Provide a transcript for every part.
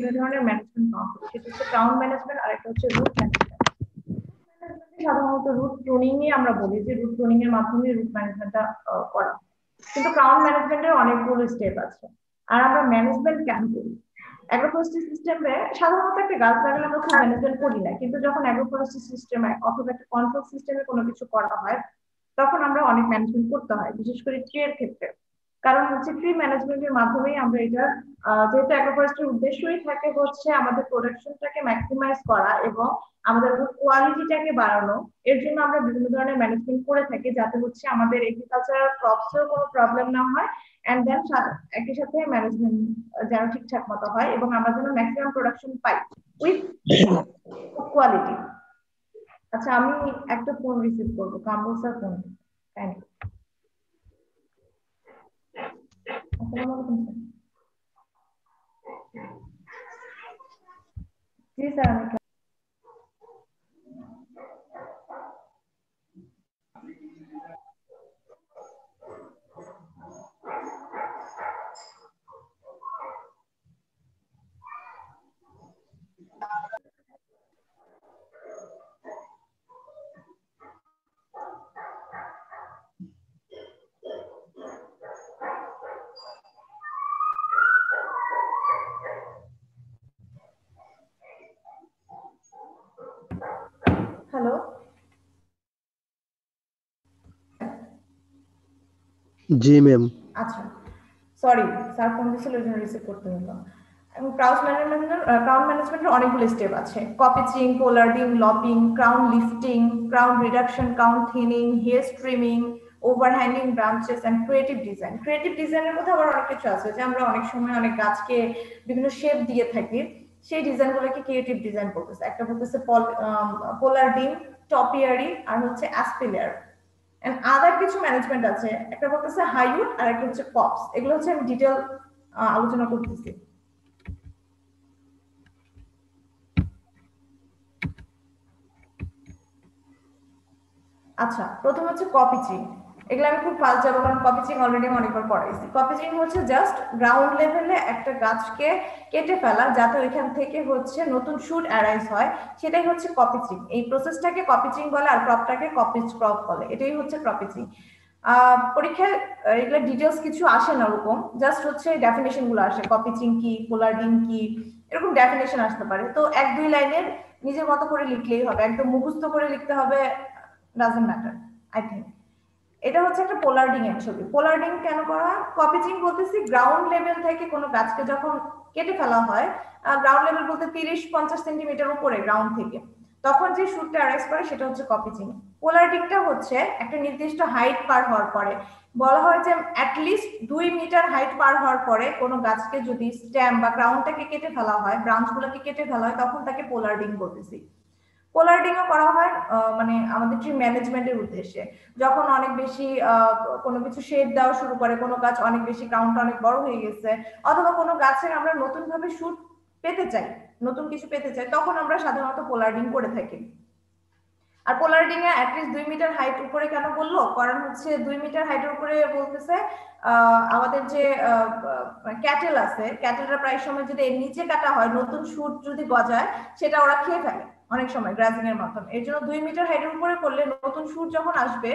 বিভিন্ন ধরনের management count করি, সেটা হচ্ছে ক্রাউন ম্যানেজমেন্ট আর একটা হচ্ছে রুট ম্যানেজমেন্ট। সাধারণত রুট প্রুনিং এ আমরা বলি যে রুট প্রুনিং এর মাধ্যমে রুট ম্যানেজমেন্টটা করা, কিন্তু ক্রাউন ম্যানেজমেন্টের অনেকগুলো স্টেপ আছে। আর আমরা ম্যানেজমেন্ট কেন করি? অ্যাগ্রোফরেস্ট্রি সিস্টেমে সাধারণত একটা গাছ লাগালে আমরা খুব ম্যানেজমেন্ট করি না, কিন্তু যখন অ্যাগ্রোফরেস্ট্রি সিস্টেমে অথবা একটা কন্ট্রোল সিস্টেমে কোনো কিছু করা হয় তখন আমরা অনেক ম্যানেজমেন্ট করতে হয়, বিশেষ করে ট্রি এর ক্ষেত্রে। কারণ হচ্ছে ট্রি ম্যানেজমেন্টের মাধ্যমেই আমরা এটা, যেহেতু অ্যাগ্রোফরেস্ট্রির উদ্দেশ্যই থাকে হচ্ছে আমাদের প্রোডাকশনটাকে ম্যাক্সিমাইজ করা এবং আমাদের কোয়ালিটিটাকে বাড়ানো, এর জন্য আমরা বিভিন্ন ধরনের ম্যানেজমেন্ট করে থাকি যাতে হচ্ছে আমাদের এগ্রিকালচারাল ক্রপসেও কোনো প্রবলেম না হয়, এন্ড দেন একই সাথে ম্যানেজমেন্ট যেন ঠিকঠাক মতো হয় এবং আমরা যেন ম্যাক্সিমাম প্রোডাকশন পাই উইথ কোয়ালিটি। আচ্ছা, আমি একটা ফোন রিসিভ করবো, Kamrul sir phone. Thank you. আসসালামু আলাইকুম স্যার। জি স্যার, আমি হ্যালো। জি ম্যাম। আচ্ছা, সরি স্যার ফোন দিয়েছিল ওই জন্য রিসিভ করতে হলো। এবং ক্রাউন ম্যানেজমেন্টের অনেকগুলো স্টেপ আছে: coppicing, pollarding, lopping, crown lifting, crown reduction, crown thinning, hair streaming, overhanging branches and creative design. Creative ডিজাইনের মধ্যে আবার অনেক কিছু আছে, যে আমরা অনেক সময় অনেক গাছকে বিভিন্ন শেপ দিয়ে থাকি, সেই ডিজাইনগুলোকে ক্রিয়েটিভ ডিজাইন বলতেছে। একটা বলতেছে পোলার্ডিং, টপিয়ারি, আর হচ্ছে অ্যাসপিলিয়ার। এন্ড আদার কিছু ম্যানেজমেন্ট আছে, একটা বলতেছে হাইউড আর একটা হচ্ছে পপস। এগুলো হচ্ছে আমি ডিটেল আলোচনা করতেছি। আচ্ছা, প্রথম হচ্ছে কপিচিং। এগুলো আমি খুব ফাস্ট যাবো কারণ কপিচিং অলরেডি আমি অনেকবার পড়াইছি। কপিচিং হচ্ছে জাস্ট গ্রাউন্ড লেভেলে একটা গাছকে কেটে ফেলা যাতে ওইখান থেকে হচ্ছে নতুন শুট অ্যারাইজ হয়, সেটাই হচ্ছে কপিচিং। এই প্রসেসটাকে কপিচিং বলে, আর ক্রপটাকে কপিচ ক্রপ বলে। এটাই হচ্ছে কপিচিং। পরীক্ষায় এগুলো ডিটেলস কিছু আসে না ওরকম, জাস্ট হচ্ছে ডেফিনেশন গুলো আসে, কপিচিং কি, পোলার্ডিং কি, এরকম ডেফিনেশন আসতে পারে। তো এক দুই লাইনের নিজের মতো করে লিখলেই হবে, একদম মুখস্থ করে লিখতে হবে ডাজন্ট ম্যাটার আই থিঙ্ক। এটা হচ্ছে একটা পোলার্ডিং এর ছবি। পোলার্ডিং কেন করা হয়? কপিচিং বলতেছি গ্রাউন্ড লেভেল থেকে কোনো গাছকে যখন কেটে ফেলা হয়, গ্রাউন্ড লেভেল বলতে 30-50 সেন্টিমিটার উপরে গ্রাউন্ড থেকে, তখন যে শুটটা অ্যারাইজ করে সেটা হচ্ছে কপিচিং। পোলার্ডিংটা হচ্ছে একটা নির্দিষ্ট হাইট পার হওয়ার পরে, বলা হয় যে অ্যাটলিস্ট 2 মিটার হাইট পার হওয়ার পরে কোনো গাছকে যদি স্টেম বা গ্রাউন্ডটাকে কেটে ফেলা হয়, ব্রাঞ্চগুলোকে কেটে ফেলা হয়, তখন তাকে পোলার্ডিং বলতেছি। পোলার্ডিংও করা হয় মানে আমাদের ট্রি ম্যানেজমেন্টের উদ্দেশ্যে। যখন অনেক বেশি কোনো কিছু শেড দেওয়া শুরু করে, কোনো গাছ অনেক বেশি গ্রাউন্ডটা অনেক বড় হয়ে গেছে, অথবা কোনো গাছের আমরা নতুন ভাবে শুট পেতে চাই, নতুন কিছু পেতে চাই, তখন আমরা সাধারণত পোলার্ডিং করে থাকি। আর পোলার্ডিং এ অ্যাটলিস্ট 2 মিটার হাইট উপরে কেন বললো? কারণ হচ্ছে 2 মিটার হাইটের উপরে বলতেছে আমাদের যে ক্যাটেল আছে, ক্যাটেলরা প্রায় সময় যদি এর নিচে কাটা হয়, নতুন শুট যদি গজায়, সেটা ওরা খেয়ে ফেলে অনেক সময় গ্রাজিং এর মাধ্যমে। এর জন্য 2 মিটার হাইটের উপরে করলে নতুন শুট যখন আসবে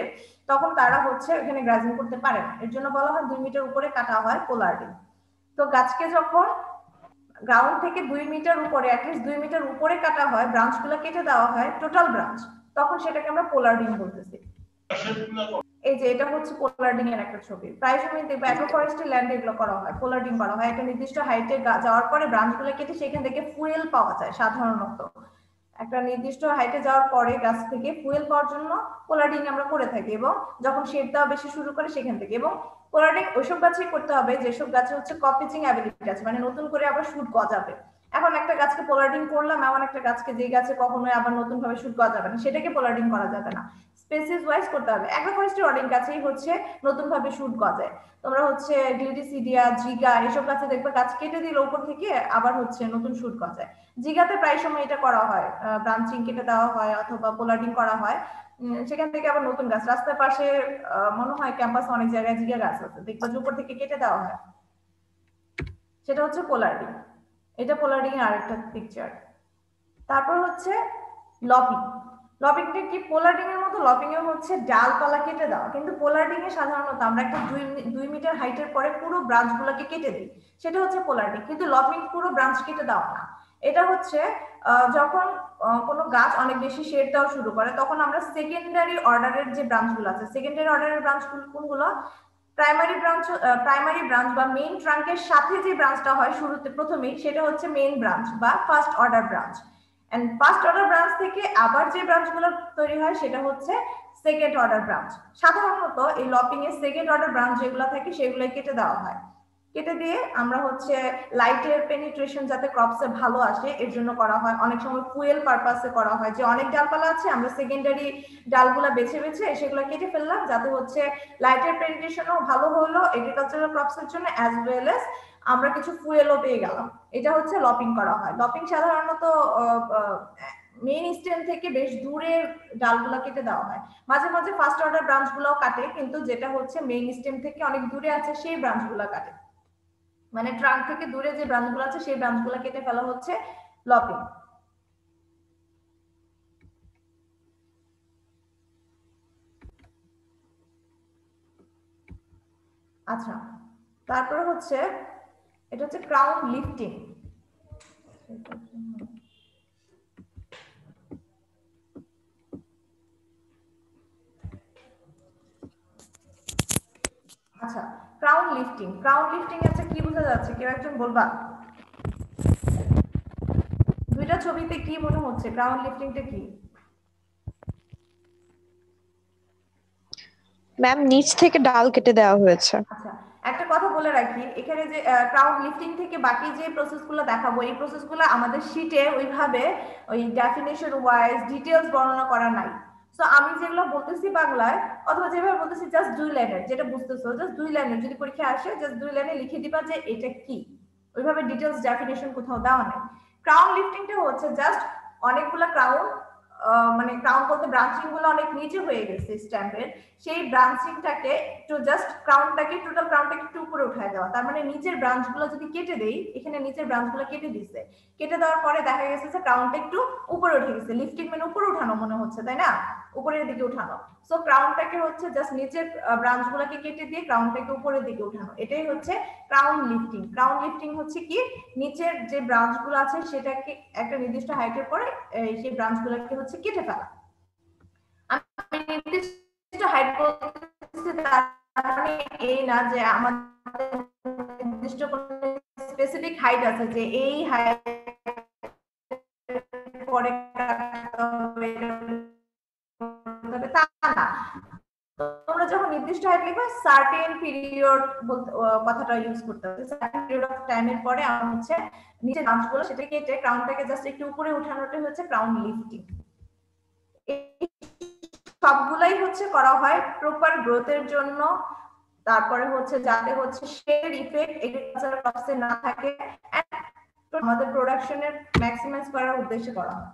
তখন তারা হচ্ছে এখানে গ্রাজিং করতে পারে না, এর জন্য বলা হয় 2 মিটার উপরে কাটা হয় পোলার্ডিং। তো গাছকে যখন গ্রাউন্ড থেকে 2 মিটার উপরে, অ্যাটলিস্ট 2 মিটার উপরে কাটা হয়, ব্রাঞ্চগুলো কেটে দেওয়া হয়, টোটাল ব্রাঞ্চ, তখন সেটাকে আমরা পোলার্ডিং বলতেছি। এই যে এটা হচ্ছে পোলার্ডিং এর একটা ছবি। প্রায় সময় দেখবে অ্যাগ্রোফরেস্ট্রি ল্যান্ডে এগুলো করা হয়, পোলার্ডিং করা হয়। একটা নির্দিষ্ট হাইটে যাওয়ার পরে ব্রাঞ্চগুলো কেটে সেখান থেকে ফুয়েল পাওয়া যায়। সাধারণত একটা নির্দিষ্ট হাইটে যাওয়ার পরে গাছ থেকে ফুয়েল পাওয়ার জন্য পোলার্ডিং আমরা করে থাকি, এবং যখন শেড দেওয়া বেশি শুরু করে সেখান থেকে। এবং পোলার্ডিং ওইসব গাছেই করতে হবে যেসব গাছে হচ্ছে কপিচিং অ্যাবিলিটি আছে, মানে নতুন করে আবার শুট গজাবে। এখন একটা গাছকে পোলার্ডিং করলাম, এমন একটা গাছকে যে গাছে কখনোই আবার নতুন ভাবে শুট গজাবে না, সেটাকে পোলার্ডিং করা যাবে না, স্পেসিস ওয়াইজ করতে হবে। অ্যাগ্রোফরেস্ট্রি অনেক গাছেই হচ্ছে নতুন ভাবে শুট গজায়। তোমরা হচ্ছে গ্লিডিসিডিয়া, জিগা, এসব গাছে দেখবে গাছ কেটে দিলে উপর থেকে আবার হচ্ছে নতুন শুট গজায়। জিগাতে প্রায় সময় এটা করা হয়, ব্রাঞ্চিং কেটে দেওয়া হয় অথবা পোলার্ডিং করা হয়, সেখান থেকে আবার নতুন গাছ। রাস্তার পাশে মনে হয় ক্যাম্পাস অনেক জায়গায় জিগা গাছ আছে, দেখবে উপর থেকে কেটে দেওয়া হয়, সেটা হচ্ছে পোলার্ডিং। এটা পোলারিং এর আরেকটা পিকচার। তারপর হচ্ছে লপিং। লপিংটা কি? পোলারিং এর মতো লপিং এ হচ্ছে ডালপালা কেটে দেওয়া, কিন্তু পোলারিং এ সাধারণত আমরা একটা 2 মিটার হাইটের পরে পুরো ব্রাঞ্চ গুলোকে কেটে দিই, সেটা হচ্ছে পোলারিং। কিন্তু লপিং পুরো ব্রাঞ্চ কেটে দেওয়া না। এটা হচ্ছে যখন কোনো গাছ অনেক বেশি শেড দেওয়া শুরু করে, তখন আমরা সেকেন্ডারি অর্ডারের যে ব্রাঞ্চগুলো আছে, সেকেন্ডারি অর্ডারের ব্রাঞ্চগুলো কোনগুলো? প্রাইমারি ব্রাঞ্চ বা মেইন ট্রাঙ্কের সাথে যে ব্রাঞ্চটা হয় শুরুতে প্রথমেই, সেটা হচ্ছে মেইন ব্রাঞ্চ বা first order branch. And first order branch থেকে আবার যে ব্রাঞ্চগুলো তৈরি হয় সেটা হচ্ছে সেকেন্ড অর্ডার ব্রাঞ্চ। সাধারণত এই লপিং এর সেকেন্ড অর্ডার ব্রাঞ্চ যেগুলো থাকে সেগুলো কেটে দেওয়া হয়। কেটে দিয়ে আমরা হচ্ছে লাইটের পেনিট্রেশন যাতে ক্রপসে ভালো আসে এর জন্য করা হয়। অনেক সময় ফুয়েল পারপাসে করা হয়, যে অনেক ডালপালা আছে আমরা সেকেন্ডারি ডালগুলা বেছে বেছে সেগুলো কেটে ফেললাম, যাতে হচ্ছে লাইটের পেনিট্রেশনও ভালো হলো এগ্রিকালচারাল ক্রপসের জন্য, অ্যাজ ওয়েল এস আমরা কিছু ফুয়েলও পেয়ে গেলাম। এটা হচ্ছে লপিং করা হয়। লপিং সাধারণত মেইন স্টেম থেকে বেশ দূরে ডালগুলা কেটে দেওয়া হয়। মাঝে মাঝে ফার্স্ট অর্ডার ব্রাঞ্চগুলোও কাটে, কিন্তু যেটা হচ্ছে মেইন স্টেম থেকে অনেক দূরে আছে সেই ব্রাঞ্চগুলো কাটে, মানে ট্রাঙ্ক থেকে দূরে যে ব্রাঞ্চগুলো আছে সেই ব্রাঞ্চগুলো কেটে ফেলা হচ্ছে লপিং। আচ্ছা, তারপরে হচ্ছে এটা হচ্ছে ক্রাউন লিফটিং। আচ্ছা, ক্রাউন লিফটিং। ক্রাউন লিফটিং আছে কি বোঝা যাচ্ছে? কেউ একজন বলবা? দুইটা ছবিতে কি মনে হচ্ছে ক্রাউন লিফটিংটা কি? ম্যাম, নিচ থেকে ডাল কেটে দেওয়া হয়েছে। আচ্ছা, একটা কথা বলে রাখি, এখানে যে ক্রাউন লিফটিং থেকে বাকি যে প্রসেসগুলো দেখাবো, এই প্রসেসগুলো আমাদের শীটে ওইভাবে ওই ডেফিনেশন ওয়াইজ ডিটেইলস বর্ণনা করা নাই। সো আমি যেগুলো বলতেছি বাংলায় অথবা যেভাবে বলতেছি জাস্ট 2 লাইনের, যেটা বুঝতেছো জাস্ট 2 লাইনের, যদি পরীক্ষা আসে জাস্ট 2 লাইনে লিখে দিবা যে এটা কি। ওইভাবে ডিটেইলস ডেফিনেশন কোথাও দেওয়া নেই। ক্রাউন লিফটিংটা হচ্ছে জাস্ট অনেকগুলো ক্রাউন, মানে ক্রাউন বলতে ব্রাঞ্চিং গুলো অনেক নিচে হয়ে গেছে স্ট্যাম্পের, সেই ব্রাঞ্চিংটাকে একটু জাস্ট ক্রাউনটাকে টোটাল ক্রাউনটাকে একটু উপরে উঠায় দেওয়া। তার মানে নিচের ব্রাঞ্চগুলো যদি কেটে দেই, এখানে নিচের ব্রাঞ্চগুলো কেটে দিচ্ছে, কেটে দেওয়ার পরে দেখা গেছে যে ক্রাউনটা একটু উপরে উঠে গেছে। লিফটিং মানে উপরে উঠানো মনে হচ্ছে, তাই না? উপরের দিকে উঠানো। সো ক্রাউনটাকে হচ্ছে জাস্ট নিচের ব্রাঞ্চগুলোকে কেটে দিয়ে ক্রাউনটাকে উপরের দিকে উঠানো, এটাই হচ্ছে ক্রাউন লিফটিং। ক্রাউন লিফটিং হচ্ছে কি? নিচের যে ব্রাঞ্চগুলো আছে সেটাকে একটা নির্দিষ্ট হাইটের পরে সেই ব্রাঞ্চগুলোকে হচ্ছে কেটে ফেলা। আমি নির্দিষ্ট হাইট বলতেছি তার মানে এই না যে আমাদের নির্দিষ্ট কোনো স্পেসিফিক হাইট আছে যে এই হাইট পরে তা না। তোমরা যখন নির্দিষ্ট হাইট লিখবে সার্টেন পিরিয়ড বলতে কথাটা ইউজ করতে হবে। সার্টেন পিরিয়ড অফ টাইমের পরে আমরা হচ্ছে নিচে ব্রাঞ্চগুলো সেটা কেটে ক্রাউনটাকে জাস্ট একটু উপরে উঠানোটাই হচ্ছে ক্রাউন লিফটিং। সবগুলাই হচ্ছে করা হয় প্রপার গ্রোথের জন্য, তারপরে হচ্ছে যাতে হচ্ছে শেড ইফেক্ট এগ্রিকালচারাল ক্রপসে না থাকে, আমাদের প্রোডাকশনের ম্যাক্সিমাইজ করার উদ্দেশ্যে করা হয়।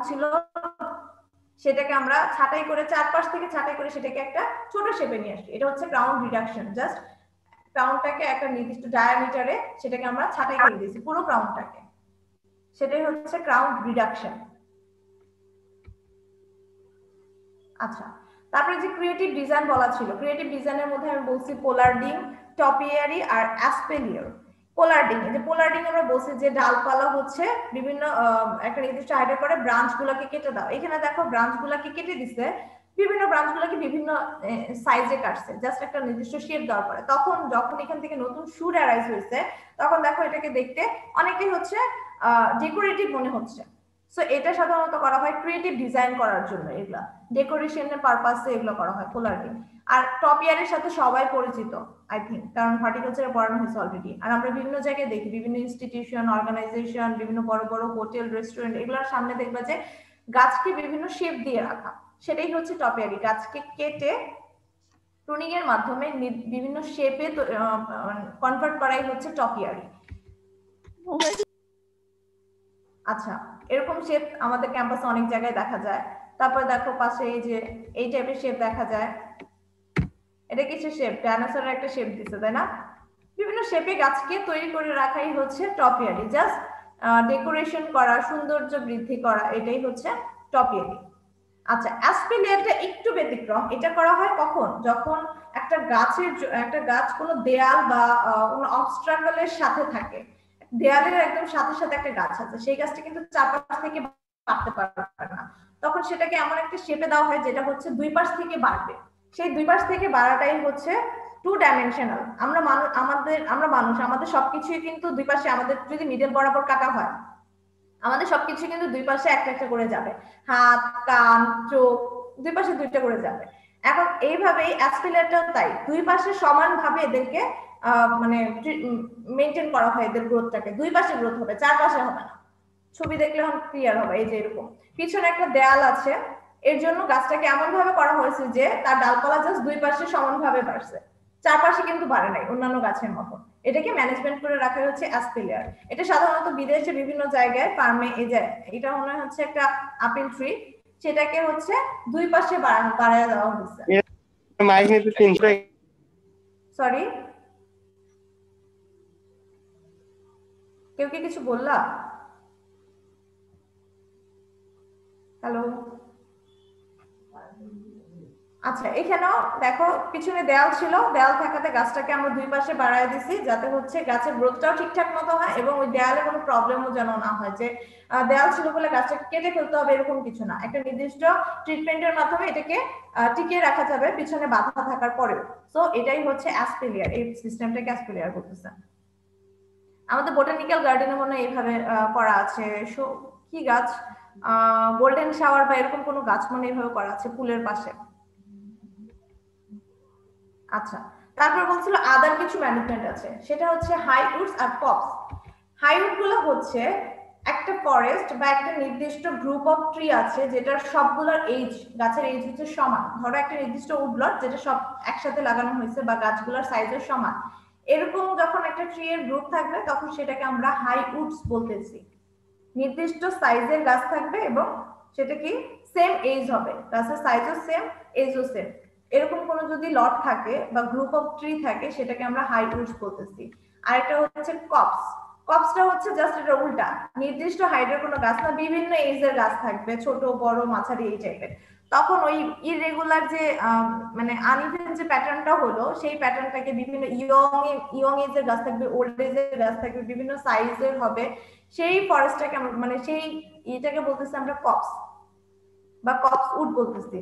ছিল সেটাকে আমরা ছাঁটাই করে চারপাশ থেকে ছাঁটাই করে সেটাকে একটা ছোট শেপে নিয়ে আসি, এটা হচ্ছে ক্রাউন রিডাকশন। জাস্ট ক্রাউনটাকে একটা নির্দিষ্ট ডায়ামিটারে সেটাকে আমরা ছাঁটাই করে দিয়েছি পুরো ক্রাউনটাকে, সেটাই হচ্ছে ক্রাউন রিডাকশন। আচ্ছা, তারপরে যে ক্রিয়েটিভ ডিজাইন বলা ছিল, ক্রিয়েটিভ ডিজাইনের মধ্যে আমি বলছি পোলার্ডিং, টপিয়ারি আর অ্যাসপেলিয়ার। পোলার্ডিং, এই যে পোলার্ডিং আমরা বলছি যে ডালপালা হচ্ছে বিভিন্ন একটা নির্দিষ্ট হাইটের পরে ব্রাঞ্চ গুলাকে কেটে দাও। এখানে দেখো ব্রাঞ্চ গুলাকে কেটে দিছে, বিভিন্ন ব্রাঞ্চ গুলাকে বিভিন্ন সাইজে কাটছে জাস্ট একটা নির্দিষ্ট শেপ দেওয়ার পরে। তখন যখন এখান থেকে নতুন শুট অ্যারাইজ হয়েছে তখন দেখো এটাকে দেখতে অনেকেই হচ্ছে ডেকোরেটিভ মনে হচ্ছে। সো এটা সাধারণত করা হয় ক্রিয়েটিভ ডিজাইন করার জন্য, এগুলা ডেকোরেশনের পারপাসে এগুলো করা হয় পোলার্ডিং। আর টপিয়ারের সাথে সবাই পরিচিত আই থিঙ্ক, কারণ হর্টিকালচারে পড়ানো হয়েছে অলরেডি। আর আমরা বিভিন্ন জায়গায় দেখি, বিভিন্ন ইনস্টিটিউশন, অর্গানাইজেশন, বিভিন্ন বড় বড় হোটেল, রেস্টুরেন্ট, এগুলোর সামনে দেখবা যে গাছকে বিভিন্ন শেপ দিয়ে রাখা, সেটাই হচ্ছে টপিয়ারি। গাছকে কেটে প্রুনিং এর মাধ্যমে বিভিন্ন শেপে কনভার্ট করাই হচ্ছে টপিয়ারি। আচ্ছা, এরকম শেপ আমাদের ক্যাম্পাসে অনেক জায়গায় দেখা যায়। তারপরে দেখো পাশে এই যে এই টাইপের শেপ দেখা যায়, এটা কিসের শেপ? ডাইনোসরের একটা শেপ দিছে, তাই না? বিভিন্ন শেপে গাছকে তৈরি করে রাখাই হচ্ছে টপিয়ারি, জাস্ট ডেকোরেশন করা, সৌন্দর্য বৃদ্ধি করা, এটাই হচ্ছে টপিয়ারি। আচ্ছা, অ্যাসপেলিয়ারটা একটু ব্যতিক্রম। এটা করা হয় কখন? যখন একটা গাছ কোনো দেয়াল বা কোনো অবস্ট্রাকলের সাথে থাকে, দেয়ালের একদম সাথে সাথে একটা গাছ আছে, সেই গাছটা কিন্তু চারপাশ থেকে বাড়তে পারবে না, তখন সেটাকে এমন একটা শেপে দেওয়া হয় যেটা হচ্ছে দুই পাশ থেকে বাড়বে। সেই দুই পাশ থেকে বাড়াটাই হচ্ছে টু ডাইমেনশনাল। আমাদের সবকিছুই কিন্তু দুই পাশে, আমাদের যদি মিডল বরাবর কাটা হয় আমাদের সবকিছু কিন্তু দুই পাশে একটা একটা করে যাবে, হাত, কান, চোখ দুই পাশে দুইটা করে যাবে। এখন এইভাবেই অ্যাসপিলেটার তাই দুই পাশে সমানভাবে এদেরকে মানে মেনটেন করা হয়, এদের গ্রোথটাকে দুই পাশে গ্রোথ হবে, চার পাশে হবে না। ছবি দেখলে এখন ক্লিয়ার হবে। এই যে এরকম পিছনে একটা দেয়াল আছে, এর জন্য গাছটাকে এমন ভাবে করা হয়েছে যে তার ডালপালা জাস্ট দুই পাশে সমানভাবে বাড়ছে, চারপাশে কিন্তু বাড়ে নাই অন্যান্য গাছের মতো। এটাকে ম্যানেজমেন্ট করে রাখা হচ্ছে অ্যাসপিলিয়ার। এটা সাধারণত বিদেশে বিভিন্ন জায়গায় ফার্মে, এই যে এটা মনে হচ্ছে একটা আপেল ট্রি, সেটাকে হচ্ছে দুই পাশে বাড়ায় দেওয়া হচ্ছে। মাইক নিতে 300 টাকা। সরি, কেউ কি কিছু বললা? হ্যালো, আচ্ছা, এখানেও দেখো পিছনে দেয়াল ছিল, দেয়াল থাকাতে গাছটাকে আমরা দুই পাশে বাড়ায় দিছি যাতে হচ্ছে গাছের গ্রোথটাও ঠিকঠাক মতো হয় এবং ওই দেয়ালে কোনো প্রবলেমও যেন না হয় যে দেয়াল ছিল বলে গাছটাকে কেটে ফেলতে হবে, এরকম কিছু না। একটা নির্দিষ্ট ট্রিটমেন্টের মাধ্যমে এটাকে টিকিয়ে রাখা যাবে পিছনে বাধা থাকার পরেও। সো এটাই হচ্ছে অ্যাসপিলিয়ার, এই সিস্টেমটাকে অ্যাসপিলিয়ার করতেছে। আমাদের বোটানিক্যাল গার্ডেনে মনে হয় এইভাবে করা আছে। কি গাছ, গোল্ডেন শাওয়ার বা এরকম কোনো গাছ মনে এইভাবে করা আছে পুলের পাশে। আচ্ছা, তারপর বলছিল আদার কিছু ম্যানেজমেন্ট আছে, সেটা হচ্ছে হাই উডস আর কপস। হাই উড গুলো হচ্ছে একটা ফরেস্ট বা একটা নির্দিষ্ট গ্রুপ অফ ট্রি আছে যেটার সবগুলোর এজ, গাছের এজ হচ্ছে সমান। ধরো একটা নির্দিষ্ট উডলট যেটা সব একসাথে লাগানো হয়েছে বা গাছগুলোর সাইজের সমান, এরকম যখন একটা ট্রি এর গ্রুপ থাকবে তখন সেটাকে আমরা হাই উডস বলতেছি। নির্দিষ্ট সাইজের গাছ থাকবে এবং সেটা কি সেম এজ হবে, গাছের সাইজও সেম, এজও সেম। এরকম কোনো যদি লট থাকে বা গ্রুপ অফ ট্রি থাকে সেটাকে আমরা হাই উডস বলতেছি। আর একটা হচ্ছে কপস। কপসটা হচ্ছে জাস্ট এটা উল্টা, নির্দিষ্ট হাইটের কোনো গাছ না, বিভিন্ন এজের গাছ থাকবে, ছোট বড় মাঝারি এই টাইপের। তখন ওই ইরেগুলার যে মানে আনইভেন যে প্যাটার্নটা হলো সেই প্যাটার্নটাকে বিভিন্ন ইয়ং এজের গাছ থাকবে, ওল্ড এজের গাছ থাকবে, বিভিন্ন সাইজের হবে, সেই ফরেস্টটাকে আমরা মানে সেই এটাকে বলতেছি আমরা কপস বা কপস উড বলতেছি।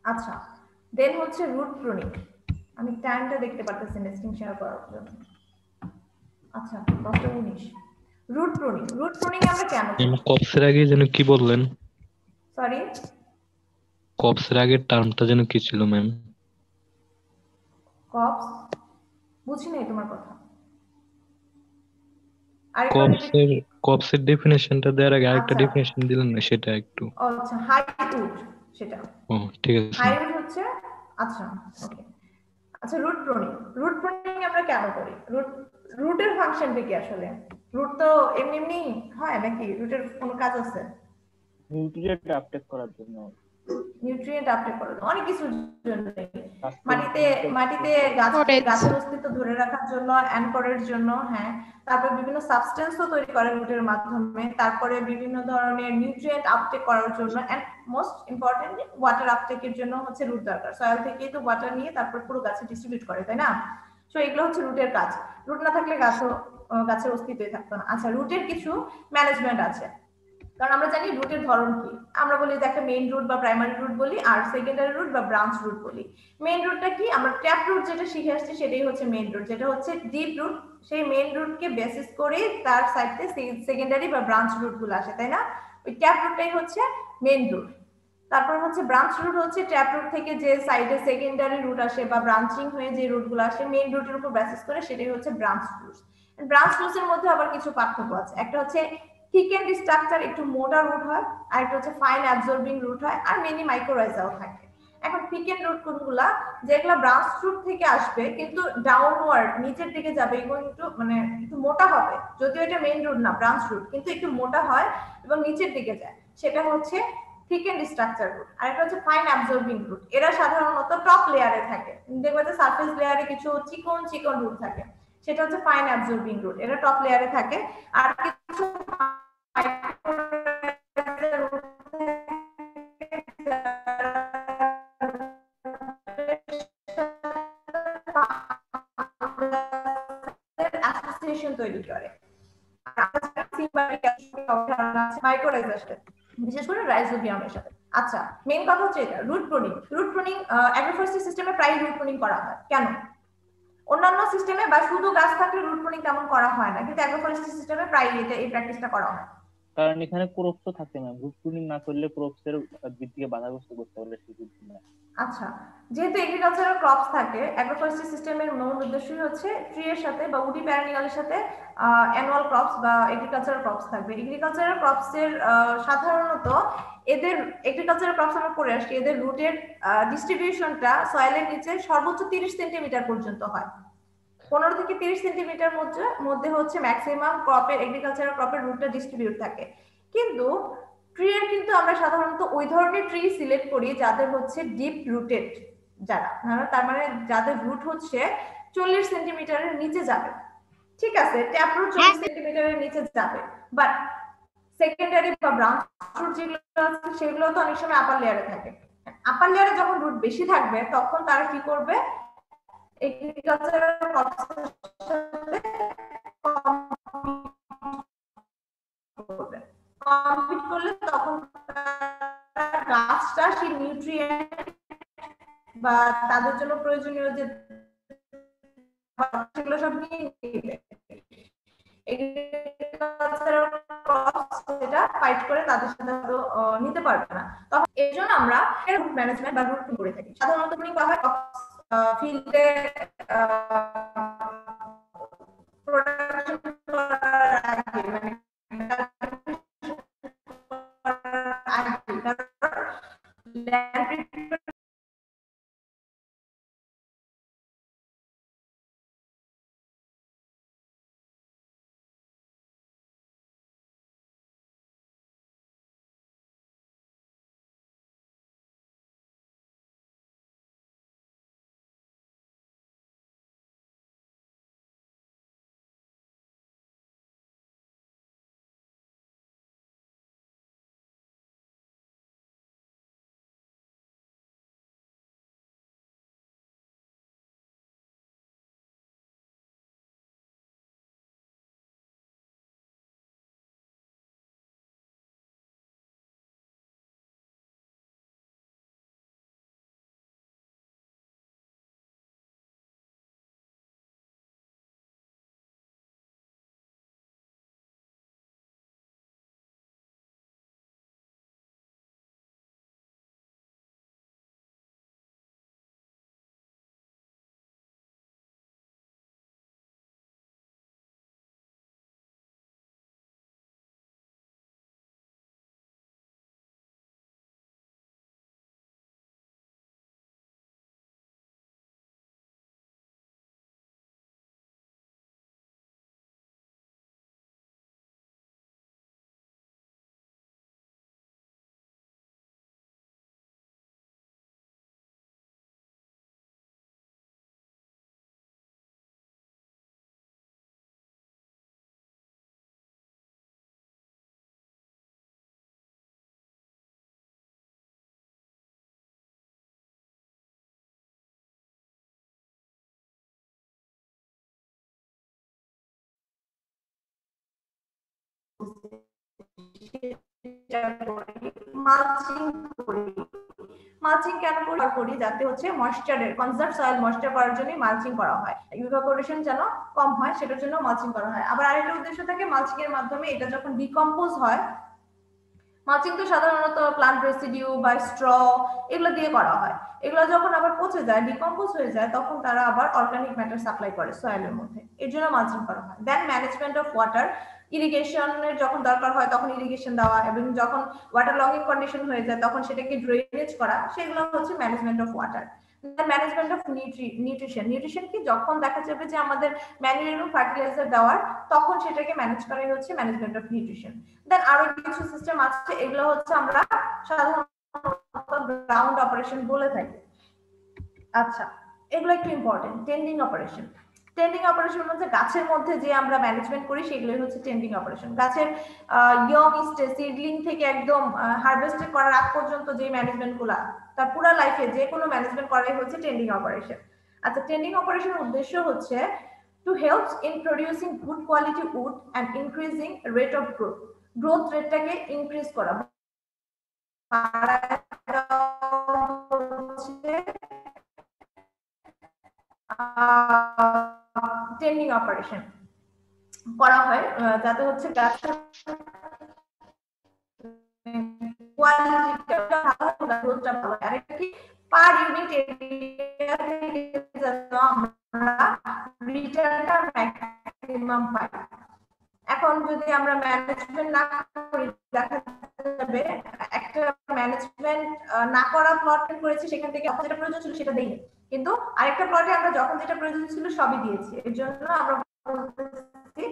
আচ্ছা, দেন হচ্ছে রুট প্রুনিং। আমি টাইমটা দেখতে পারতেছি না স্ক্রিন শেয়ার করার জন্য। আচ্ছা, 10:19। রুট প্রুনিং, রুট প্রুনিং আমরা কেন করি? কপসের আগে যেন কি বললেন? সরি, কপসের আগের টার্মটা যেন কি ছিল ম্যাম? কপস বুঝি নাই তোমার কথা। কপসের ডেফিনেশনটা দেওয়ার আগে আরেকটা আচ্ছা। ডেফিনেশন দিলেন না, সেটা একটু। আচ্ছা, হাই উড সেটা। ও ঠিক আছে। হাই উড হচ্ছে, আচ্ছা ওকে। আচ্ছা, রুট প্রুনিং, রুট প্রুনিং আমরা কেন করি? রুটের ফাংশনটা কি আসলে? রুট তো এমনি এমনি হয় নাকি? রুটের কোনো কাজ আছে? নিউট্রিয়েন্ট আপটেক করার জন্য। নিউট্রিয়েন্ট আপটেক করার জন্য, অনেক কিছুর জন্য। মাটিতে Storage। গাছের অস্তিত্ব ধরে রাখার জন্য, অ্যাঙ্করের জন্য, হ্যাঁ। তারপর বিভিন্ন সাবস্টেন্সও তৈরি করে রুটের মাধ্যমে, তারপরে বিভিন্ন ধরনের নিউট্রিয়েন্ট আপটেক করার জন্য, এন্ড মোস্ট ইম্পর্টেন্টলি ওয়াটার আপটেকের জন্য হচ্ছে রুট দরকার। সয়েল থেকেই তো ওয়াটার নিয়ে তারপর পুরো গাছে ডিস্ট্রিবিউট করে, তাই না? সো এগুলো হচ্ছে রুটের কাজ। রুট না থাকলে গাছের অস্তিত্বই থাকতো না। আচ্ছা, রুটের কিছু ম্যানেজমেন্ট আছে, কারণ আমরা জানি রুটের ধরন কি। আমরা বলি যে একটা মেইন রুট বা প্রাইমারি রুট বলি, আর সেকেন্ডারি রুট বা ব্রাঞ্চ রুট বলি। মেইন রুটটা কি? আমরা ট্যাপ রুট যেটা শিখে আসছি সেটাই হচ্ছে মেইন রুট, যেটা হচ্ছে ডিপ রুট। সেই মেইন রুটকে বেসিস করে তার সাইডে সেকেন্ডারি বা ব্রাঞ্চ রুট গুলো আসে, তাই না? ওই ট্যাপ রুটটাই হচ্ছে মেইন রুট। তারপর হচ্ছে ব্রাঞ্চ রুট, হচ্ছে ট্যাপ রুট থেকে যে সাইডে সেকেন্ডারি রুট আসে বা ব্রাঞ্চিং হয়ে যে রুটগুলো আসে মেইন রুটের উপর বেসিস করে, সেটাই হচ্ছে ব্রাঞ্চ রুট। ব্রাঞ্চ রুটস এর মধ্যে আবার কিছু পার্থক্য আছে। একটা হচ্ছে থিকেন্ড স্ট্রাকচার, একটু মোটা রুট হয়, আর একটা হচ্ছে ফাইন অ্যাবজর্বিং রুট হয়, আর মেনি মাইক্রোরাইজাও থাকে। এখন থিকেন্ড রুট কোনগুলা? যেগুলা ব্রাঞ্চ রুট থেকে আসবে কিন্তু ডাউনওয়ার্ড নিচের দিকে যাবে, এবং একটু মোটা হবে, যদিও এটা মেইন রুট না, ব্রাঞ্চ রুট, কিন্তু একটু মোটা হয় এবং নিচের দিকে যায়, সেটা হচ্ছে থিকেন্ড স্ট্রাকচার রুট। আর একটা হচ্ছে ফাইন অ্যাবজর্বিং রুট। এরা সাধারণত টপ লেয়ারে থাকে, দেখবে যে সারফেস লেয়ারে কিছু চিকন চিকন রুট থাকে, সেটা হচ্ছে ফাইন অ্যাবজর্বিং রুট, এরা টপ লেয়ারে থাকে। আর কিছু অ্যাসোসিয়েশন তৈরি করে। বিশেষ করে রাইজোবিয়ামের সাথে। আচ্ছা, মেইন কথা হচ্ছে এটা, root pruning. Root pruning agroforestry সিস্টেমে প্রায় রুট প্রুনিং করা হয়। কেন? অন্যান্য সিস্টেমে বা শুধু গাছ থাকলে রুট প্রুনিং তেমন করা হয় না, কিন্তু অ্যাগ্রোফরেস্ট্রি সিস্টেমে প্রায় এই প্র্যাকটিসটা করা হয়। কারণ এখানে ক্রপস তো থাকে না, রুট প্রুনিং না করলে ক্রপস এর বৃদ্ধিকে বাধাগ্রস্ত করতে পারবে সেজন্য না। আচ্ছা, যেহেতু এগ্রিকালচারাল ক্রপস থাকে, অ্যাগ্রোফরেস্ট্রি সিস্টেমের মূল উদ্দেশ্যই হচ্ছে ট্রি এর সাথে বা উডি প্যারেনিয়ালের সাথে অ্যানুয়াল ক্রপস বা এগ্রিকালচারাল ক্রপস থাকবে। এগ্রিকালচারাল ক্রপস এর সাধারণত এদের এগ্রিকালচারাল ক্রপস আমরা পড়ে আসছি, এদের রুটের ডিস্ট্রিবিউশনটা সয়েলের নিচে সর্বোচ্চ 30 সেন্টিমিটার পর্যন্ত হয়। 15 থেকে 30 সেন্টিমিটার মধ্যে হচ্ছে ম্যাক্সিমাম ক্রপের, এগ্রিকালচারাল ক্রপের রুটটা ডিস্ট্রিবিউট থাকে। কিন্তু ট্রি এর কিন্তু আমরা সাধারণত ওই ধরনের ট্রি সিলেক্ট করি যাদের হচ্ছে ডিপ রুটেড, যারা তার মানে যাদের রুট হচ্ছে 40 সেন্টিমিটারের নিচে যাবে। ঠিক আছে, ট্যাপ রুট 40 সেন্টিমিটারের নিচে যাবে, বাট সেকেন্ডারি বা ব্রাঞ্চ রুট যেগুলো আছে সেগুলো তো অনেক সময় আপার লেয়ারে থাকে। আপার লেয়ারে যখন রুট বেশি থাকবে তখন তারা কি করবে? এগ্রিকালচারাল ক্রপসের সাথে কম্পিট করলে তখন গাছটা সেই নিউট্রিয়েন্ট বা তাদের জন্য প্রয়োজনীয় যে সেগুলো সব নিয়ে নেবে। এগ্রিকালচারাল ক্রপস যেটা ফাইট করে তাদের সাথে নিতে পারবে না। তখন এর জন্য আমরা রুট ম্যানেজমেন্ট বা রুট করে থাকি। সাধারণত করা হয় ফিল্ডে প্রোডাকশন করার আগে, ল্যান্ড মালচিং করি। মালচিং কেন করি? যাতে হচ্ছে ময়েশ্চারের কনজার্ভ সয়েল ময়েশ্চার করার জন্য মালচিং করা হয়, ইভাপোরেশন যেন কম হয় সেটার জন্য মালচিং করা হয়। আবার আরেকটা উদ্দেশ্য থাকে মালচিং এর মাধ্যমে এটা যখন ডিকম্পোজ হয়, মালচিং তো সাধারণত প্লান্ট রেসিডিউ বা স্ট্র এগুলো দিয়ে করা হয়, এগুলো যখন আবার পচে যায় ডিকম্পোজ হয়ে যায় তখন তারা আবার অর্গানিক ম্যাটার সাপ্লাই করে সয়েলের মধ্যে, এর জন্য মালচিং করা হয়। দেন ম্যানেজমেন্ট অফ ওয়াটার, ইরিগেশনের যখন দরকার হয় তখন ইরিগেশন দেওয়া, এবং যখন ওয়াটার লগিং কন্ডিশন হয়ে যায় তখন সেটাকে ড্রেনেজ করা, সেগুলো হচ্ছে management of water. Management of nutrition, nutrition কি যখন দেখা যাবে যে আমাদের ম্যানুয়াল এবং ফার্টিলাইজার দেওয়ার তখন সেটাকে ম্যানেজ করাই হচ্ছে ম্যানেজমেন্ট অফ নিউট্রিশন। দেন আরো কিছু সিস্টেম আছে, এগুলো হচ্ছে আমরা সাধারণত গ্রাউন্ড অপারেশন বলে থাকি। আচ্ছা, এগুলো একটু important. Trending operation, trending operation হচ্ছে গাছের মধ্যে যে আমরা ম্যানেজমেন্ট করি সেগুলোই হচ্ছে টেন্ডিং অপারেশন। গাছের ইয়ং স্টেজ সিডলিং থেকে একদম হারভেস্ট করার আগ পর্যন্ত যে ম্যানেজমেন্ট গুলা, তার পুরো লাইফে যে কোনো ম্যানেজমেন্ট করাই হচ্ছে টেন্ডিং অপারেশন। আচ্ছা, টেন্ডিং অপারেশনের উদ্দেশ্য হচ্ছে to help in producing good quality wood and increasing rate of growth, growth রেটটাকে ইনক্রিজ করা, টেন্ডিং অপারেশন করা হয় যাতে হচ্ছে গাছের কোয়ালিটিটা ভালো, গ্রোথটা ভালো। আরেকটা কি পার ইউনিট এরিয়া থেকে যেন আমরা রিটার্নটা ম্যাক্সিমাম পাই। এখন যদি আমরা ম্যানেজমেন্ট না করি দেখা যাবে একটা ম্যানেজমেন্ট না করা প্লট করেছি সেখান থেকে যেটা প্রয়োজন ছিল সেটা দেইনি, কিন্তু আরেকটা প্লটে আমরা যখন যেটা প্রয়োজন ছিল সবই দিয়েছি। এর জন্য আমরা বলতেছি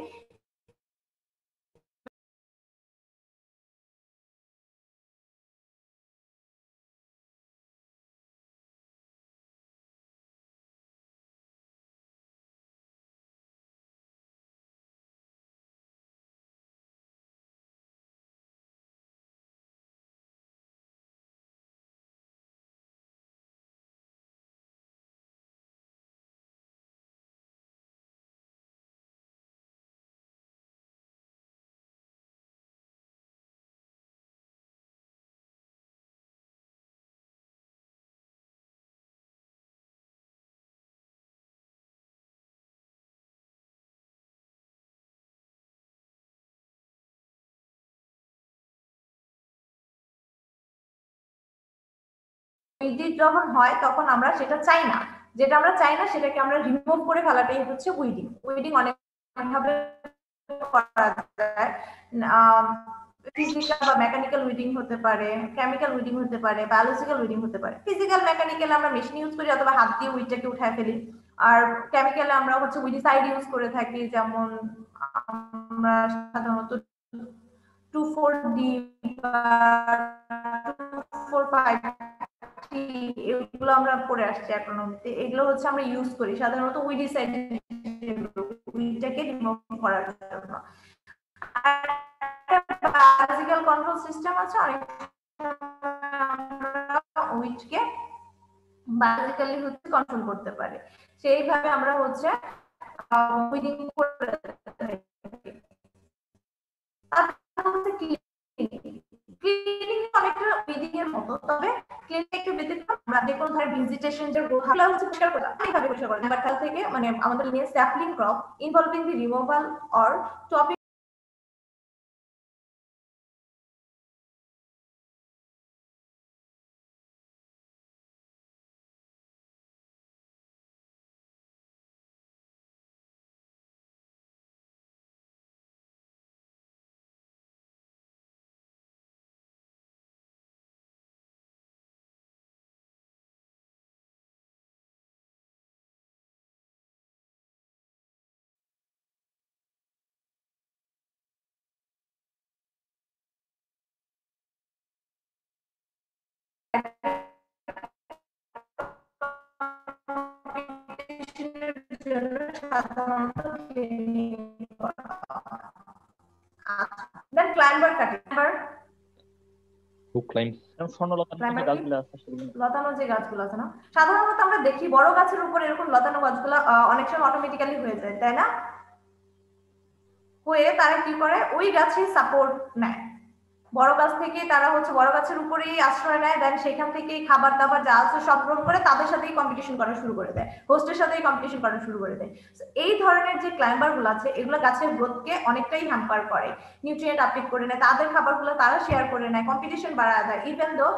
উইডিং যখন হয় তখন আমরা সেটা চাই না, যেটা আমরা চাই না সেটাকে আমরা রিমুভ করে ফেলাটাই হচ্ছে উইডিং। উইডিং অনেক ভাবে করা যায়, ফিজিক্যাল বা মেকানিক্যাল উইডিং হতে পারে, কেমিক্যাল উইডিং হতে পারে, বায়োলজিক্যাল উইডিং হতে পারে। ফিজিক্যাল মেকানিক্যাল আমরা মেশিন ইউজ করি অথবা হাত দিয়ে উইডটাকে উঠায় ফেলি, আর কেমিক্যালে আমরা হচ্ছে উইডিসাইড ইউজ করে থাকি, যেমন আমরা সাধারণত 2,4-D বা 2,4,5 এগুলো আমরা পড়ে আসছি ইকোনমিতে, এগুলো হচ্ছে আমরা ইউজ করি সাধারণত উইডিসাইড উইডটাকে রিমুভ করার জন্য। বায়োলজিক্যাল কন্ট্রোল সিস্টেম আছে, অনেক আমরা উইডকে বায়োলজিক্যালি হচ্ছে কন্ট্রোল করতে পারি, সেইভাবে আমরা হচ্ছে উইডিং করে থাকি। ক্লিনিং অনেকটা উইডিং এর মতো, তবে ক্লিনিং একটু ব্যতিক্রম। আমরা যে কোনো ধরনের ভেজিটেশন যে গ্রোথ হলো হচ্ছে পরিষ্কার করা, এইভাবে পরিষ্কার করা। নাম্বার 12 থেকে মানে আমাদের নিয়ে sapling crop involving the removal or topping জন্য সাধারণত ক্লিনিং করা হয়। দেন ক্লাইম্বার কাটিং, Who climbs? স্বর্ণলতা গাছগুলো আছে সেগুলো লতানো যে গাছগুলো আছে না, সাধারণত আমরা দেখি বড় গাছের উপর এরকম লতানো গাছগুলো অনেক সময় অটোমেটিক্যালি হয়ে যায়, তাই না? হয়ে তারা কি করে ওই গাছে সাপোর্ট নেয়, বড় গাছ থেকে তারা হচ্ছে বড় গাছের উপরেই আশ্রয় নেয়, দেন সেখান থেকেই খাবার দাবার যা আছে সব গ্রহণ করে তাদের সাথেই কম্পিটিশন করা শুরু করে দেয়, হোস্টের সাথেই কম্পিটিশন করা শুরু করে দেয়। এই ধরনের যে ক্লাইম্বার গুলো আছে এগুলো গাছের গ্রোথকে অনেকটাই হ্যাম্পার করে, নিউট্রিয়েন্ট আপটেক করে নেয়, তাদের খাবারগুলো তারা শেয়ার করে নেয়, কম্পিটিশন বাড়ায় দেয়। ইভেন দো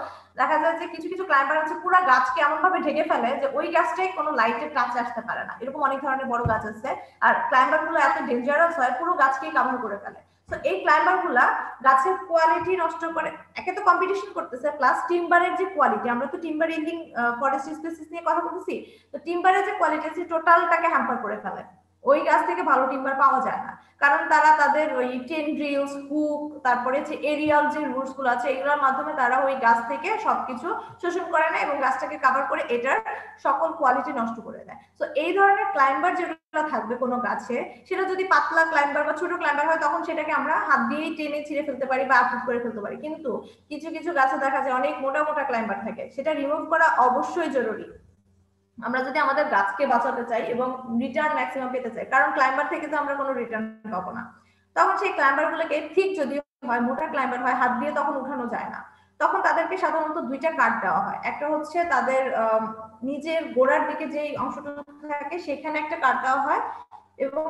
দেখা যায় যে কিছু কিছু ক্লাইম্বার আছে পুরো গাছকে এমন ভাবে ঢেকে ফেলে যে ওই গাছটাই কোনো লাইটের কাছে আসতে পারে না, এরকম অনেক ধরনের বড় গাছ আছে। আর ক্লাইম্বার গুলো এত ডেঞ্জারাস হয় পুরো গাছকেই কভার করে ফেলে। তো এই ক্লাইম্বার গুলা গাছের কোয়ালিটি নষ্ট করে, একে তো কম্পিটিশন করতেছে, প্লাস টিম্বারের যে কোয়ালিটি, আমরা তো টিম্বার ইন্ডিং ফরেস্ট স্পিসিস নিয়ে কথা বলতেছি, তো টিম্বারের যে কোয়ালিটি আছে টোটালটাকে হ্যাম্পার করে ফেলে, ওই গাছ থেকে ভালো টিম্বার পাওয়া যায় না, কারণ তারা তাদের ওই টেন্ড্রিলস হুক তারপরে যে এরিয়াল যে রুটস গুলো আছে এগুলোর মাধ্যমে তারা ওই গাছ থেকে সবকিছু শোষণ করে না এবং গাছটাকে কভার করে এটার সকল কোয়ালিটি নষ্ট করে দেয়। তো এই ধরনের ক্লাইম্বার যেগুলো থাকবে কোনো গাছে, সেটা যদি পাতলা ক্লাইম্বার বা ছোট ক্লাইম্বার হয় তখন সেটাকে আমরা হাত দিয়েই টেনে ছিঁড়ে ফেলতে পারি বা আপলোড করে ফেলতে পারি, কিন্তু কিছু কিছু গাছে দেখা যায় অনেক মোটা মোটা ক্লাইম্বার থাকে, সেটা রিমুভ করা অবশ্যই জরুরি আমরা যদি আমাদের গাছকে বাঁচাতে চাই এবং রিটার্ন ম্যাক্সিমাম পেতে চাই, কারণ ক্লাইম্বার থেকে তো আমরা কোনো রিটার্ন পাবো না। তখন সেই ক্লাইম্বার গুলোকে ঠিক যদি হয় মোটা ক্লাইম্বার হয় হাত দিয়ে তখন উঠানো যায় না, তখন তাদেরকে সাধারণত দুইটা কাট দেওয়া হয়, একটা হচ্ছে তাদের নিজের গোড়ার দিকে যে অংশটা থাকে সেখানে একটা কাট দেওয়া হয় এবং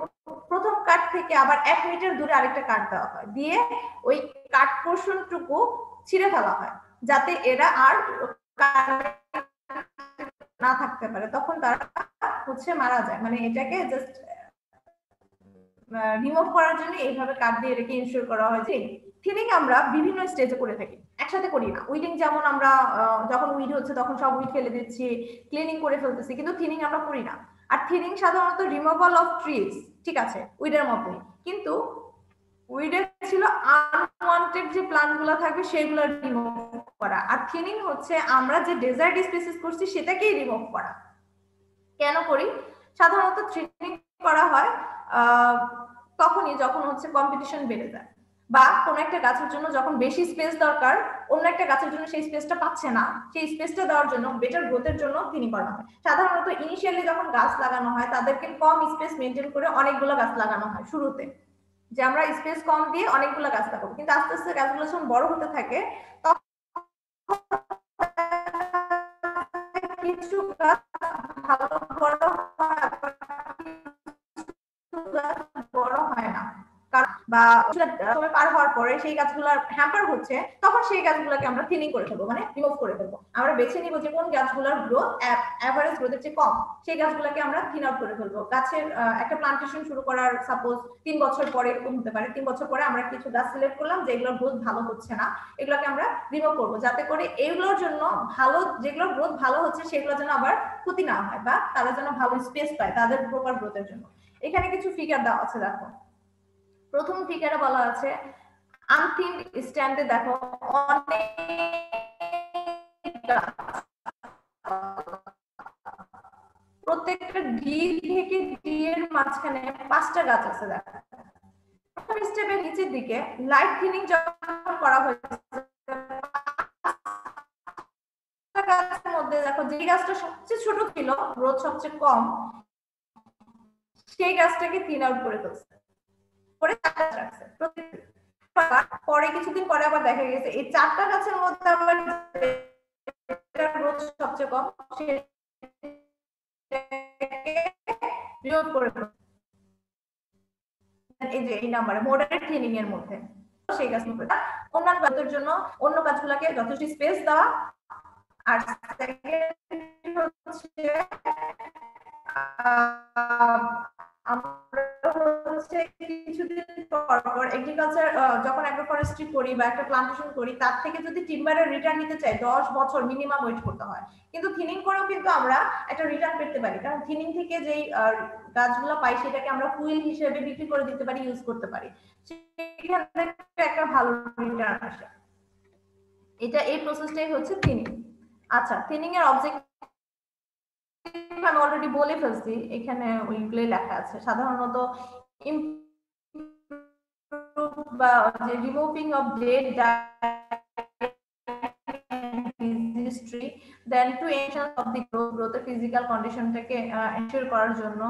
প্রথম কাট থেকে আবার 1 মিটার দূরে আরেকটা কাট দেওয়া হয়, দিয়ে ওই কাট পোর্শনটুকু ছিঁড়ে ফেলা হয় যাতে এরা আর না থাকতে পারে, তখন তারা হচ্ছে মারা যায়, মানে এটাকে জাস্ট রিমুভ করার জন্য এইভাবে কাট দিয়ে এটাকে ইনশিওর করা হয়। যে থিনিং আমরা বিভিন্ন স্টেজে করে থাকি, একসাথে করি না। উইডিং যেমন আমরা যখন উইড হচ্ছে তখন সব উইড ফেলে দিচ্ছি, ক্লিনিং করে ফেলতেছি, কিন্তু থিনিং আমরা করি না। আর থিনিং সাধারণত রিমুভাল অফ ট্রিজ, ঠিক আছে, উইডের মতোই, কিন্তু উইডের ছিল আনওয়ান্টেড যে প্লান্ট গুলো থাকবে সেগুলো রিমুভ করা, আর থিনিং হচ্ছে আমরা যে ডেজার্ট স্পেসিস করছি সেটাকেই রিমুভ করা। কেন করি? সাধারণত থিনিং করা হয় তখনই যখন হচ্ছে কম্পিটিশন বেড়ে যায় বা কোনো একটা গাছের জন্য যখন বেশি স্পেস দরকার, অন্য একটা গাছের জন্য সেই স্পেসটা পাচ্ছে না, সেই স্পেসটা দেওয়ার জন্য বেটার গ্রোথের জন্য থিনিং করা হয়। সাধারণত ইনিশিয়ালি যখন গাছ লাগানো হয় তাদেরকে কম স্পেস মেনটেন করে অনেকগুলো গাছ লাগানো হয় শুরুতে, যে আমরা স্পেস কম দিয়ে অনেকগুলো গাছ লাগাবো, কিন্তু আস্তে আস্তে গাছগুলো যখন বড় হতে থাকে তখন কিছু গাছ ভালো বড় হয় না, বা সময় পার হওয়ার পরে সেই গাছগুলোর হ্যাম্পার হচ্ছে, তখন সেই গাছগুলোকে আমরা থিনিং করে ফেলবো, মানে রিমুভ করে ফেলবো। আমরা বেছে নিব যে কোন গাছগুলোর গ্রোথ এভারেজ গ্রোথের চেয়ে কম, সেই গাছগুলোকে আমরা থিন আউট করে ফেলবো। গাছের একটা প্লান্টেশন শুরু করার সাপোজ 3 বছর পরে এরকম হতে পারে, 3 বছর পরে আমরা কিছু গাছ সিলেক্ট করলাম যেগুলোর গ্রোথ ভালো হচ্ছে না, এগুলোকে আমরা রিমুভ করবো, যাতে করে এইগুলোর জন্য ভালো, যেগুলোর গ্রোথ ভালো হচ্ছে সেগুলোর জন্য আবার ক্ষতি না হয় বা তারা যেন ভালো স্পেস পায় তাদের প্রপার গ্রোথের জন্য। এখানে কিছু ফিগার দেওয়া আছে, দেখো প্রথম ফিগারে বলা আছে আনথিন্ড স্ট্যান্ডে দেখো অনেক প্রত্যেকটা ডি থেকে ডি এর মাঝখানে 5টা গাছ আছে। দেখো প্রথম স্টেপের নিচের দিকে লাইট থিনিং যখন করা হয়েছে গাছের মধ্যে দেখো যে গাছটা সবচেয়ে ছোট ছিল, গ্রোথ সবচেয়ে কম, সেই গাছটাকে থিন আউট করে ফেলছে, পরে কিছুদিন পরে আবার দেখা গেছে এই 4টা গাছের মধ্যে আবার গ্রোথ সবচেয়ে কম এই যে এই নাম্বারে মডারেট থিনিং এর মধ্যে সেই গাছ অন্যান্য গাছের জন্য অন্য গাছগুলোকে যথেষ্ট স্পেস দেওয়া, আর হচ্ছে কিছুদিন পর এগ্রিকালচার যখন অ্যাগ্রোফরেস্ট্রি করি বা একটা প্লান্টেশন করি তার থেকে যদি টিম্বারের রিটার্ন নিতে চাই 10 বছর মিনিমাম ওয়েট করতে হয়, কিন্তু থিনিং করেও কিন্তু আমরা একটা রিটার্ন পেতে পারি, কারণ থিনিং থেকে যেই গাছগুলো পাই সেটাকে আমরা ফুয়েল হিসেবে বিক্রি করে দিতে পারি, ইউজ করতে পারি, সেখান থেকে একটা ভালো রিটার্ন আসে। এটা এই প্রসেসটাই হচ্ছে থিনিং। আচ্ছা, থিনিং এর অবজেক্টিভ আমি অলরেডি বলে ফেলছি, এখানে ওইগুলোই লেখা আছে। সাধারণত বা যে removing of dead history, then to attention of the growth physical কন্ডিশনটাকে এনশিওর করার জন্য,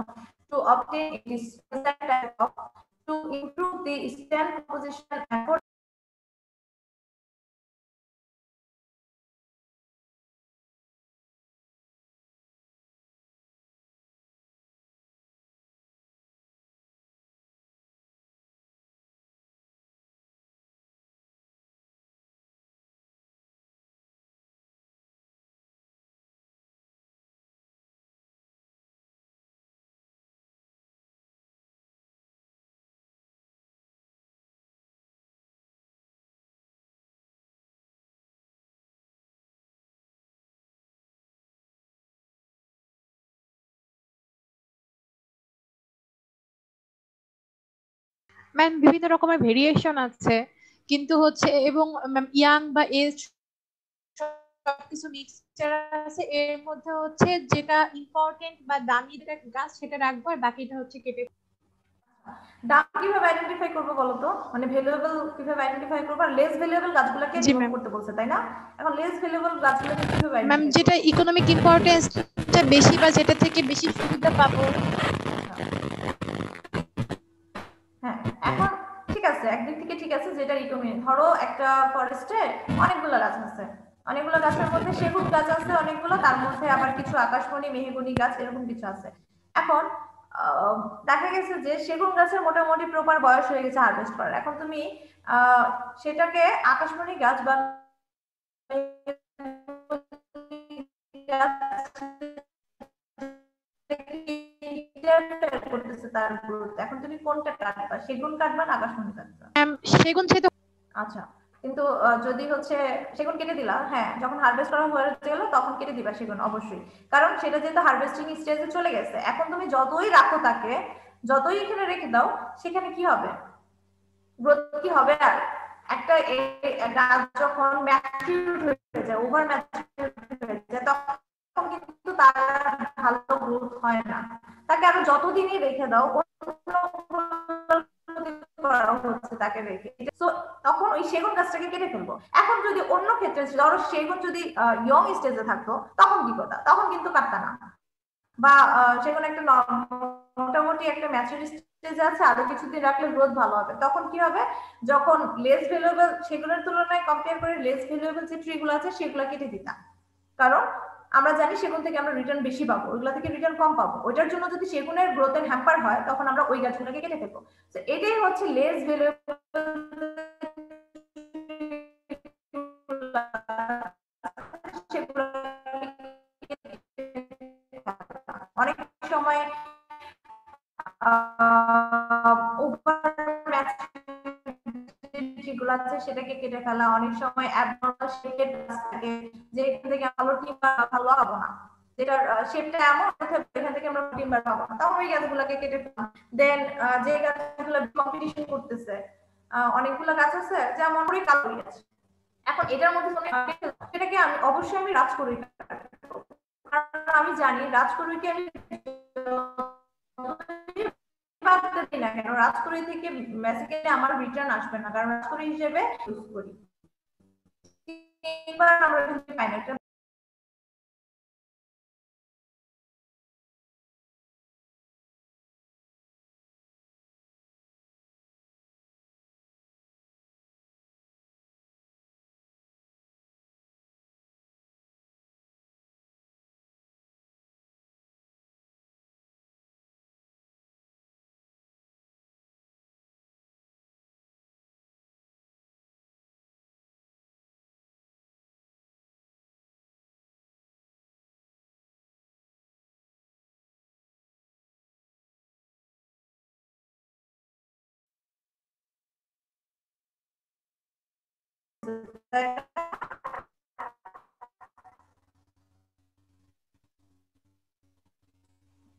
to obtain it is type of to improve the stand composition and ma'am বিভিন্ন রকমের ভেরিয়েশন আছে, কিন্তু হচ্ছে এবং ম্যাম ইয়াং বা এজ সবকিছু মিক্সচার আছে, এর মধ্যে হচ্ছে যেটা ইম্পর্টেন্ট বা দামি যেটা গাছ সেটা রাখবো, আর বাকিটা হচ্ছে কেটে। দাম কিভাবে আইডেন্টিফাই করবো বলতো, মানে ভ্যালুয়েবল কিভাবে আইডেন্টিফাই করবো, আর লেস ভ্যালুয়েবল গাছগুলোকে জি রিমুভ ম্যাম। করতে বলছে তাই না? এখন লেস ভ্যালুয়েবল গাছগুলোকে কিভাবে ম্যাম আইডেন্টিফাই যেটা ইকোনমিক ইম্পর্টেন্সটা বেশি বা যেটা থেকে বেশি সুবিধা পাবো। হ্যাঁ, এখন ঠিক আছে, একদিক থেকে ঠিক আছে, যেটা ইকোনমি, ধরো একটা ফরেস্টে অনেকগুলো গাছ আছে, অনেকগুলো গাছের মধ্যে সেগুন গাছ আছে অনেকগুলো, তার মধ্যে আবার কিছু আকাশমণি মেহগনি গাছ এরকম কিছু আছে। এখন দেখা গেছে যে সেগুন গাছের মোটামুটি প্রপার বয়স হয়ে গেছে হারভেস্ট করার। এখন তুমি সেটাকে আকাশমণি গাছ বা করতেছে তার গ্রোথ, এখন তুমি কোনটা কাটবা, সেগুন কাটবা না আকাশমণি কাটবা? ম্যাম সেগুন যেহেতু। আচ্ছা, কিন্তু যদি হচ্ছে সেগুন কেটে দিলা, হ্যাঁ যখন হারভেস্ট করা হয়ে গেল তখন কেটে দিবা সেগুন অবশ্যই, কারণ সেটা যেহেতু হারভেস্টিং স্টেজে চলে গেছে। এখন তুমি যতই রাখো তাকে, যতই এখানে রেখে দাও, সেখানে কি হবে, গ্রোথ কি হবে? আর একটা গাছ যখন ম্যাচিউর হয়ে যায়, ওভার ম্যাচিউর হয়ে যায়, তখন কিন্তু তার ভালো গ্রোথ হয় না। তাকে আরো যতদিনই রেখে দাও করা হচ্ছে তাকে রেখে, তো তখন ওই সেগুন গাছটাকে কেটে ফেলবো। এখন যদি অন্য ক্ষেত্রে ধরো সেগুন যদি ইয়ং স্টেজে থাকতো, তখন কি করতা? তখন কিন্তু কাটতা না, বা সেগুন একটা মোটামুটি একটা ম্যাচুরিটি স্টেজে আছে, আরো কিছুদিন রাখলে গ্রোথ ভালো হবে। তখন কি হবে, যখন লেস ভ্যালুয়েবল সেগুলোর তুলনায় কম্পেয়ার করে লেস ভ্যালুয়েবল যে ট্রি গুলো আছে সেগুলো কেটে দিতাম, কারণ আমরা জানি সেগুন থেকে আমরা রিটার্ন বেশি পাবো, ওইগুলো থেকে রিটার্ন কম পাবো। ওইটার জন্য যদি সেগুনের গ্রোথের হ্যাম্পার হয়, তখন আমরা ওই গাছগুলোকে কেটে ফেলবো। তো এটাই হচ্ছে লেস ভ্যালুয়েবল। অনেক সময় যেগুলো আছে সেটাকে কেটে ফেলা, অনেক সময় অ্যাবনর্মাল শেপের গাছ থাকে যেখান থেকে আমরা টিম্বার ভালো পাবো না, যেটার শেপটা এমন এখান থেকে আমরা টিম্বার পাবো না, তখন ওই গাছগুলোকে কেটে ফেলা। দেন যে গাছগুলো কম্পিটিশন করতেছে, অনেকগুলো গাছ আছে যেমন কালো গাছ, এখন এটার মধ্যে সেটাকে আমি অবশ্যই আমি রাজকরুই, কারণ আমি জানি রাজকরুইকে আমি না কেন, রাজকরুই থেকে বেসিক্যালি আমার রিটার্ন আসবে না, কারণ রাজকরুই হিসেবে ইউজ করি। এবার আমরা কিন্তু পাই না, এটা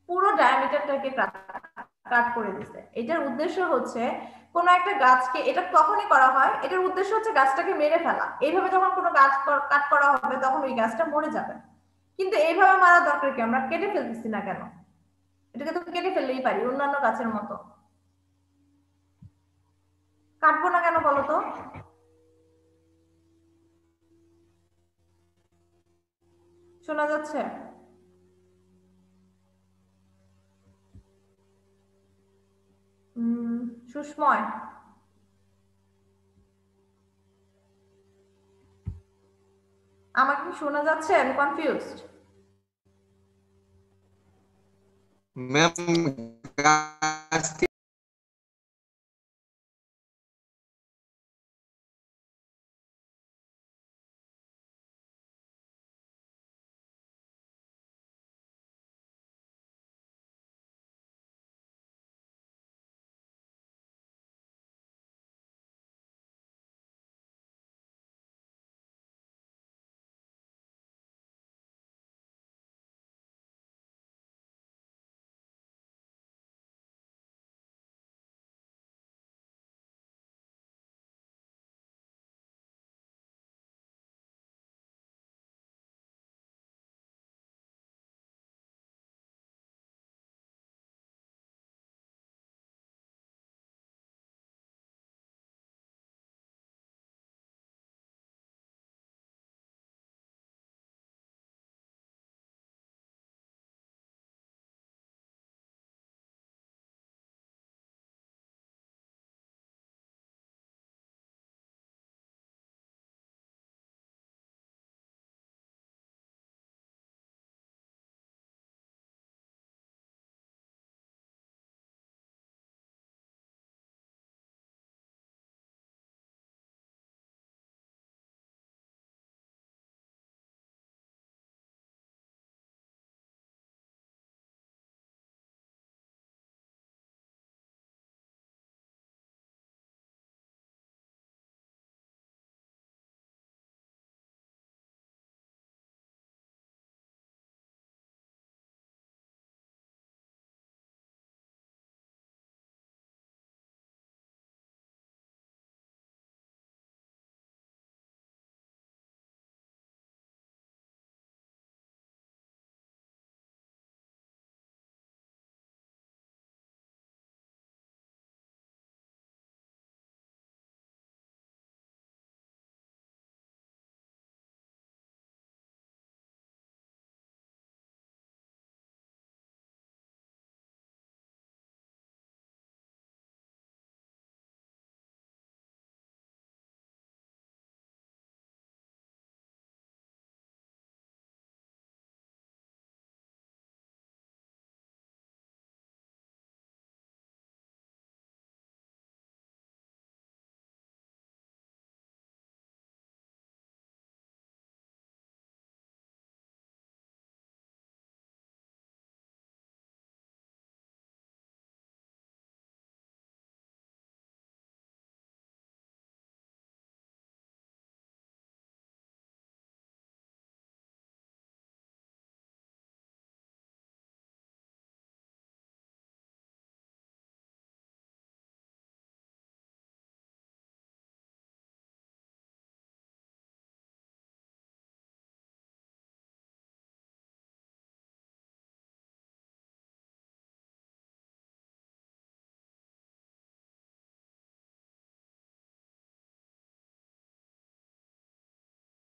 পুরো ডায়ামিটারটাকে কাট করে দিছে। এটার উদ্দেশ্য হচ্ছে কোন একটা গাছকে, এটা তখনই করা হয়, এটার উদ্দেশ্য হচ্ছে গাছটাকে মেরে ফেলা। এইভাবে যখন কোনো গাছ কাট করা হবে তখন ওই গাছটা মরে যাবে, কিন্তু এইভাবে মারা দরকার কি, আমরা কেটে ফেলতেছি না কেন? এটাকে তো কেটে ফেললেই পারি অন্যান্য গাছের মতো, কাটবো না কেন বলতো? শোনা যাচ্ছে? সুস্ময়, আমাকে কি শোনা যাচ্ছে? আমি কনফিউজড। ম্যাম